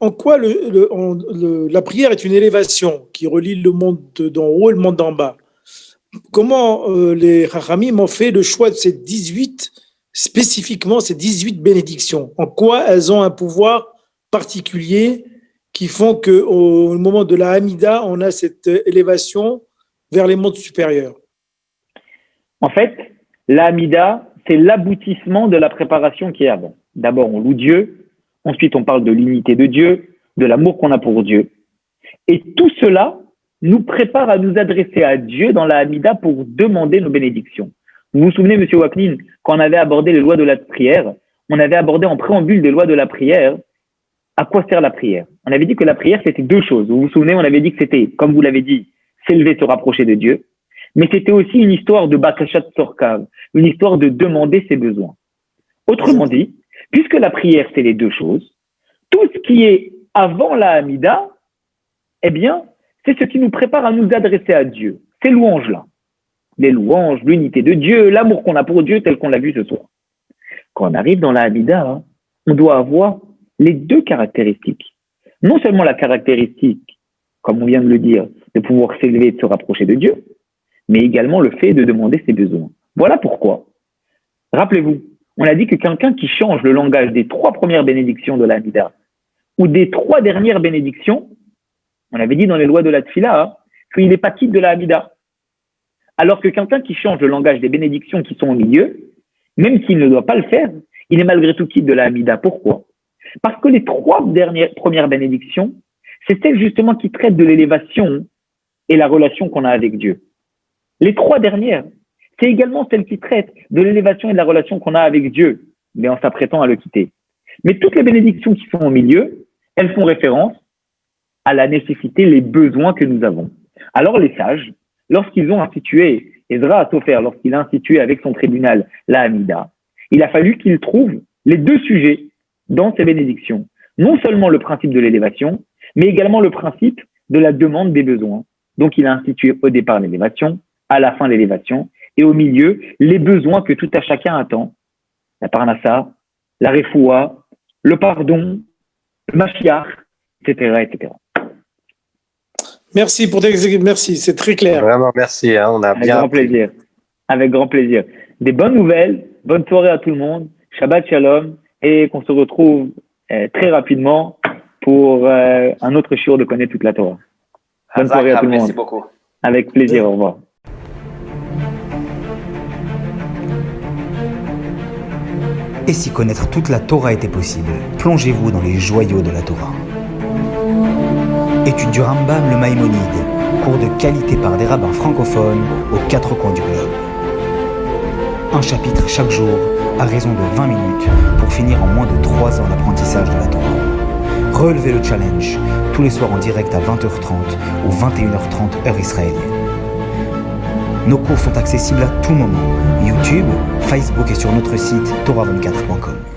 en quoi la prière est une élévation qui relie le monde d'en haut et le monde d'en bas? Comment les Chachamim ont fait le choix de ces 18, spécifiquement ces 18 bénédictions? En quoi elles ont un pouvoir particulier qui font qu'au moment de la Hamida, on a cette élévation vers les mondes supérieurs? En fait, la Hamida, c'est l'aboutissement de la préparation qui est avant. D'abord, on loue Dieu. Ensuite, on parle de l'unité de Dieu, de l'amour qu'on a pour Dieu. Et tout cela nous prépare à nous adresser à Dieu dans la Hamida pour demander nos bénédictions. Vous vous souvenez, M. Waknin, quand on avait abordé les lois de la prière, on avait abordé en préambule des lois de la prière, à quoi sert la prière? On avait dit que la prière, c'était deux choses. Vous vous souvenez, on avait dit que c'était, comme vous l'avez dit, s'élever, se rapprocher de Dieu, mais c'était aussi une histoire de Bakashat Sorkav, une histoire de demander ses besoins. Autrement dit, puisque la prière, c'est les deux choses, tout ce qui est avant la Hamida, eh bien, c'est ce qui nous prépare à nous adresser à Dieu. Ces louanges-là. Les louanges, l'unité de Dieu, l'amour qu'on a pour Dieu tel qu'on l'a vu ce soir. Quand on arrive dans la Hamida, on doit avoir les deux caractéristiques. Non seulement la caractéristique, comme on vient de le dire, de pouvoir s'élever et de se rapprocher de Dieu, mais également le fait de demander ses besoins. Voilà pourquoi. Rappelez-vous, on a dit que quelqu'un qui change le langage des 3 premières bénédictions de la Hamida ou des 3 dernières bénédictions, on avait dit dans les lois de la Tfila qu'il n'est pas quitte de la Hamida. Alors que quelqu'un qui change le langage des bénédictions qui sont au milieu, même s'il ne doit pas le faire, il est malgré tout quitte de la Hamida. Pourquoi? Parce que les 3 premières bénédictions, c'est celles justement qui traitent de l'élévation et la relation qu'on a avec Dieu. Les 3 dernières, c'est également celles qui traitent de l'élévation et de la relation qu'on a avec Dieu, mais en s'apprêtant à le quitter. Mais toutes les bénédictions qui sont au milieu, elles font référence à la nécessité, les besoins que nous avons. Alors les sages, lorsqu'ils ont institué, Ezra a offert, lorsqu'il a institué avec son tribunal la Hamida, il a fallu qu'il trouve les 2 sujets dans ces bénédictions. Non seulement le principe de l'élévation, mais également le principe de la demande des besoins. Donc il a institué au départ l'élévation, à la fin l'élévation, et au milieu, les besoins que tout à chacun attend. La parnassa, la refoua, le pardon, le mashiach, etc., etc. Merci merci, c'est très clair. Vraiment, merci. On a Avec bien grand plaisir. Avec grand plaisir. Des bonnes nouvelles, bonne soirée à tout le monde, Shabbat Shalom, et qu'on se retrouve très rapidement pour un autre shiur de connaître toute la Torah. Bonne soirée à tout le monde. Merci beaucoup. Avec plaisir, au revoir. Et si connaître toute la Torah était possible, plongez-vous dans les joyaux de la Torah. Étude du Rambam, le Maïmonide, cours de qualité par des rabbins francophones aux 4 coins du globe. Un chapitre chaque jour, à raison de 20 minutes, pour finir en moins de 3 ans l'apprentissage de la Torah. Relevez le challenge, tous les soirs en direct à 20h30 ou 21h30 heure israélienne. Nos cours sont accessibles à tout moment, YouTube, Facebook et sur notre site torah24.com.